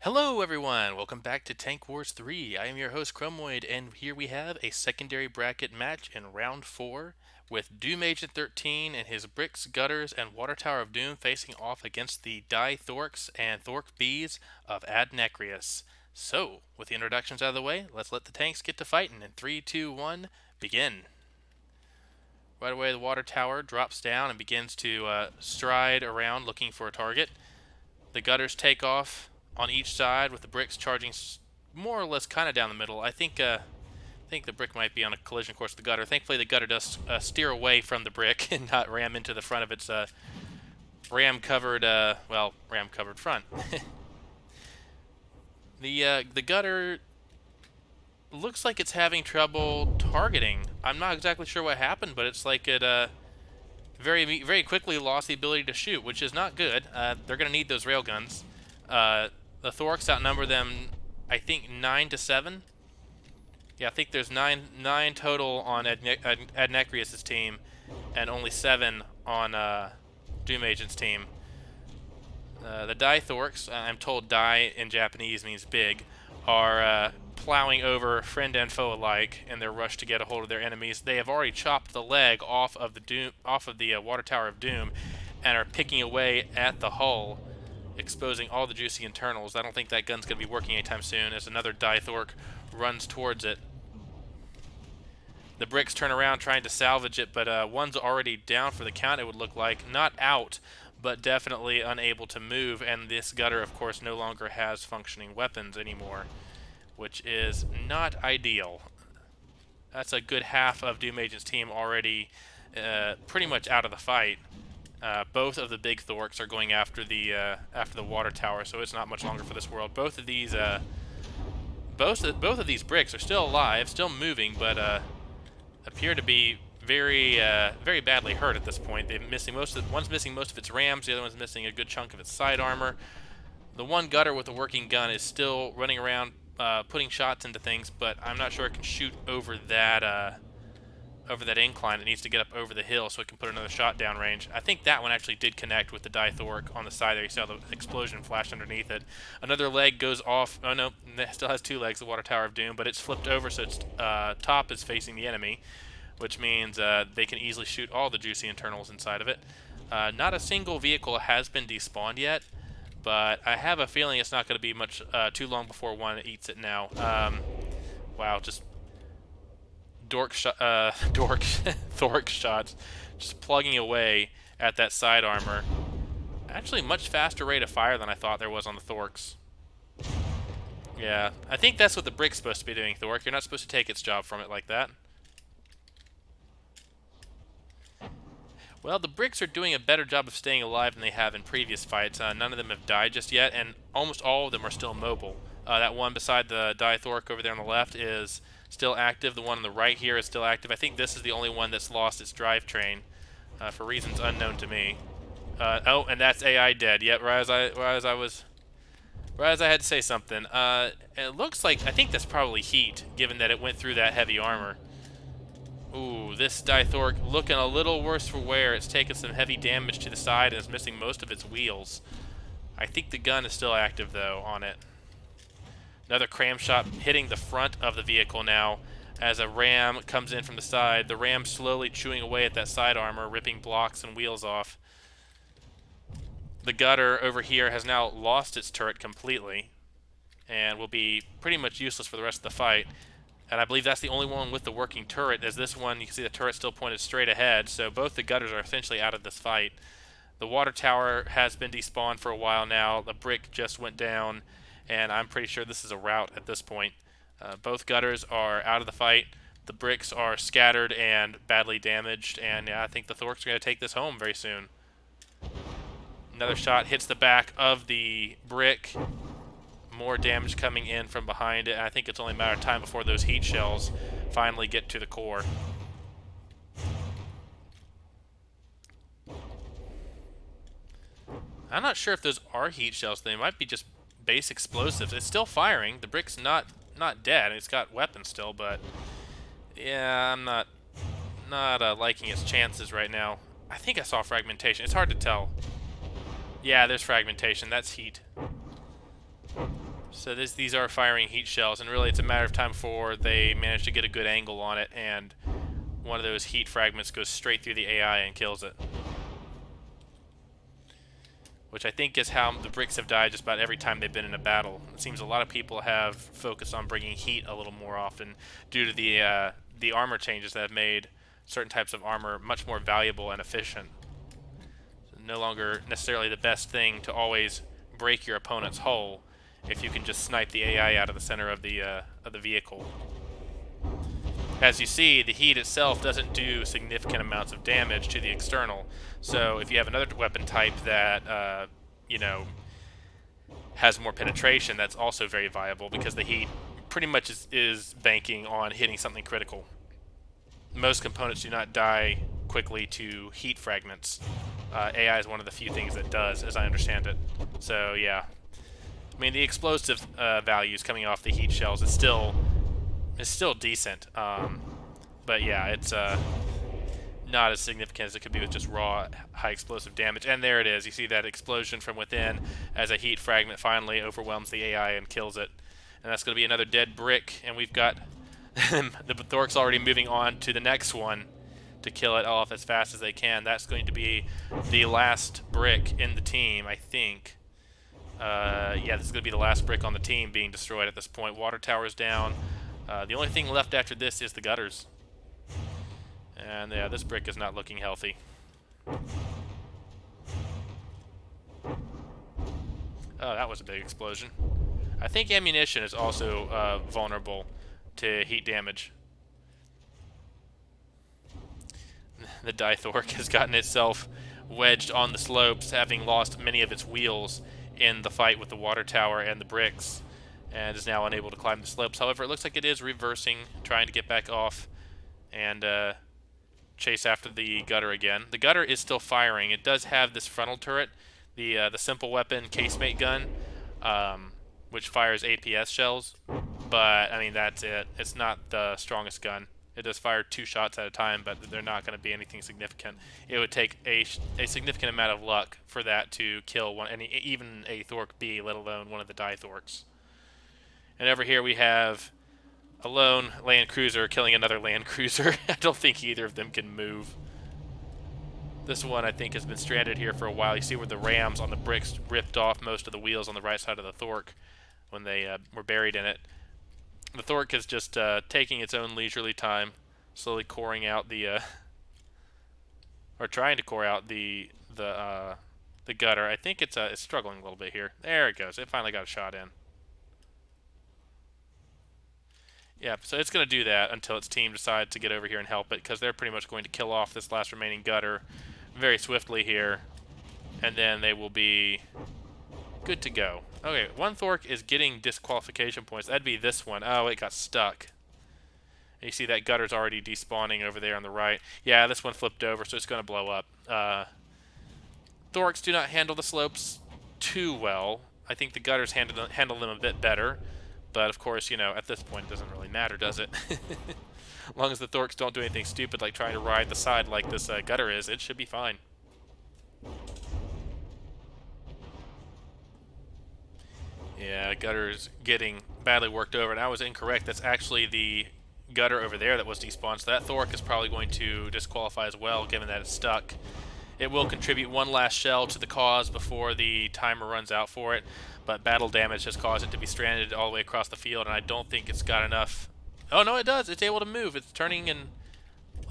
Hello everyone, welcome back to Tank Wars 3. I am your host Chromoid, and here we have a secondary bracket match in round 4 with doomagent13 and his bricks, gutters, and water tower of doom facing off against the die Thorks and Thork bees of AdNecrias. So, with the introductions out of the way, let's let the tanks get to fighting in 3, 2, 1, begin. Right away the water tower drops down and begins to stride around looking for a target. The gutters take off on each side with the bricks charging more or less kind of down the middle. I think the brick might be on a collision course with the gutter. Thankfully, the gutter does steer away from the brick and not ram into the front of its ram-covered front. The gutter looks like it's having trouble targeting. I'm not exactly sure what happened, but it's like it very quickly lost the ability to shoot, which is not good. They're going to need those railguns. The Thorks outnumber them, I think, 9 to 7. Yeah, I think there's nine total on AdNecrias' team, and only 7 on doomagent's team. The die Thorks, I'm told die in Japanese means big, are plowing over friend and foe alike in their rush to get a hold of their enemies. They have already chopped the leg off of the water tower of doom, and are picking away at the hull, exposing all the juicy internals. I don't think that gun's going to be working anytime soon as another die Thork runs towards it. The bricks turn around trying to salvage it, but one's already down for the count, it would look like. Not out, but definitely unable to move, and this gutter, of course, no longer has functioning weapons anymore, which is not ideal. That's a good half of doomagent's team already pretty much out of the fight. Both of the big Thorks are going after the water tower, so it's not much longer for this world. Both of these bricks are still alive, still moving, but appear to be very badly hurt at this point. One's missing most of its rams, the other one's missing a good chunk of its side armor. The one gutter with a working gun is still running around putting shots into things, but I'm not sure it can shoot over that incline. It needs to get up over the hill so it can put another shot down range. I think that one actually did connect with the die Thork on the side there. You saw the explosion flash underneath it. Another leg goes off. Oh no, it still has 2 legs, the water tower of doom, but it's flipped over so its top is facing the enemy, which means they can easily shoot all the juicy internals inside of it. Not a single vehicle has been despawned yet, but I have a feeling it's not going to be much too long before one eats it now. Wow, just Thork shots, just plugging away at that side armor. Actually, much faster rate of fire than I thought there was on the Thorks. Yeah, I think that's what the brick's supposed to be doing, Thork. You're not supposed to take its job from it like that. Well, the bricks are doing a better job of staying alive than they have in previous fights. None of them have died just yet, and almost all of them are still mobile. That one beside the die Thork over there on the left is still active. The one on the right here is still active. I think this is the only one that's lost its drivetrain for reasons unknown to me. Oh, and that's AI dead. Yep, right as I had to say something. It looks like, I think that's probably heat, given that it went through that heavy armor. Ooh, this die Thork looking a little worse for wear. It's taken some heavy damage to the side and is missing most of its wheels. I think the gun is still active, though, on it. Another cram shot hitting the front of the vehicle now as a ram comes in from the side. The ram slowly chewing away at that side armor, ripping blocks and wheels off. The gutter over here has now lost its turret completely and will be pretty much useless for the rest of the fight. And I believe that's the only one with the working turret, as this one, you can see the turret still pointed straight ahead, so both the gutters are essentially out of this fight. The water tower has been despawned for a while now. The brick just went down, and I'm pretty sure this is a rout at this point. Both gutters are out of the fight. The bricks are scattered and badly damaged, and yeah, I think the Thorks are going to take this home very soon. Another shot hits the back of the brick. More damage coming in from behind it, and I think it's only a matter of time before those heat shells finally get to the core. I'm not sure if those are heat shells. They might be just base explosives. It's still firing. The brick's not dead. It's got weapons still, but yeah, I'm not liking its chances right now. I think I saw fragmentation. It's hard to tell. Yeah, there's fragmentation. That's heat. So these are firing heat shells, and really it's a matter of time before they manage to get a good angle on it, and one of those heat fragments goes straight through the AI and kills it. Which I think is how the bricks have died just about every time they've been in a battle. It seems a lot of people have focused on bringing heat a little more often due to the armor changes that have made certain types of armor much more valuable and efficient. So no longer necessarily the best thing to always break your opponent's hull if you can just snipe the AI out of the center of the vehicle. As you see, the heat itself doesn't do significant amounts of damage to the external. So if you have another weapon type that, you know, has more penetration, that's also very viable because the heat pretty much is banking on hitting something critical. Most components do not die quickly to heat fragments. AI is one of the few things that does, as I understand it. So yeah, I mean the explosive values coming off the heat shells is still decent, but yeah, it's not as significant as it could be with just raw high explosive damage. And there it is. You see that explosion from within as a heat fragment finally overwhelms the AI and kills it. And that's going to be another dead brick. And we've got the Thorks already moving on to the next one to kill it off as fast as they can. That's going to be the last brick in the team, I think. Yeah, this is going to be the last brick on the team being destroyed at this point. Water tower's down. The only thing left after this is the gutters. And yeah, this brick is not looking healthy. Oh, that was a big explosion. I think ammunition is also vulnerable to heat damage. The Dithork has gotten itself wedged on the slopes, having lost many of its wheels in the fight with the water tower and the bricks, and is now unable to climb the slopes. However, it looks like it is reversing, trying to get back off and chase after the gutter again. The gutter is still firing. It does have this frontal turret, the simple weapon casemate gun, which fires APS shells, but I mean that's it. It's not the strongest gun. It does fire 2 shots at a time, but they're not going to be anything significant. It would take a significant amount of luck for that to kill even a Thork B, let alone one of the Dithorks. And over here we have a lone land cruiser killing another land cruiser. I don't think either of them can move. This one, I think, has been stranded here for a while. You see where the rams on the bricks ripped off most of the wheels on the right side of the Thork when they were buried in it. The Thork is just taking its own leisurely time, slowly coring out the, or trying to core out the gutter. I think it's struggling a little bit here. There it goes. It finally got a shot in. Yeah, so it's going to do that until its team decides to get over here and help it, because they're pretty much going to kill off this last remaining gutter very swiftly here, and then they will be good to go. Okay, one Thork is getting disqualification points. That'd be this one. Oh, it got stuck. And you see that gutter's already despawning over there on the right. Yeah, this one flipped over, so it's going to blow up. Thorks do not handle the slopes too well. I think the gutters handle them a bit better. But, of course, you know, at this point, it doesn't really matter, does it? As long as the Thorks don't do anything stupid like trying to ride the side like this gutter is, it should be fine. Yeah, gutter's getting badly worked over, and I was incorrect. That's actually the gutter over there that was despawned, so that Thork is probably going to disqualify as well, given that it's stuck. It will contribute one last shell to the cause before the timer runs out for it, but battle damage has caused it to be stranded all the way across the field, and I don't think it's got enough. Oh, no, it does. It's able to move. It's turning and...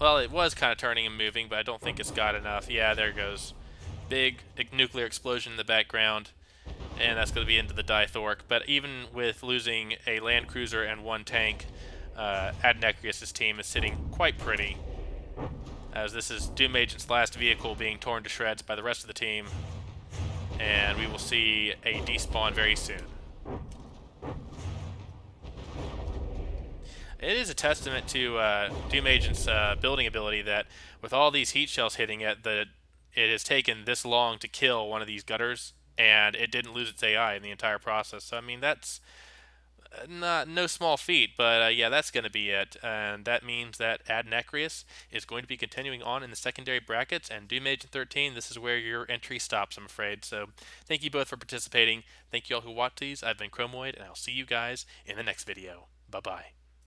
Well, it was kind of turning and moving, but I don't think it's got enough. Yeah, there it goes. Big nuclear explosion in the background, and that's going to be into the Dithork. But even with losing a land cruiser and 1 tank, AdNecrias' team is sitting quite pretty, as this is Doom Agent's last vehicle being torn to shreds by the rest of the team, and we will see a despawn very soon. It is a testament to Doom Agent's building ability that with all these heat shells hitting it, that it has taken this long to kill one of these gutters, and it didn't lose its AI in the entire process. So, I mean, that's no small feat, but yeah, that's going to be it. And that means that AdNecrias is going to be continuing on in the secondary brackets, and doomagent13, this is where your entry stops, I'm afraid. So thank you both for participating. Thank you all who watched these. I've been Chromoid, and I'll see you guys in the next video. Bye-bye.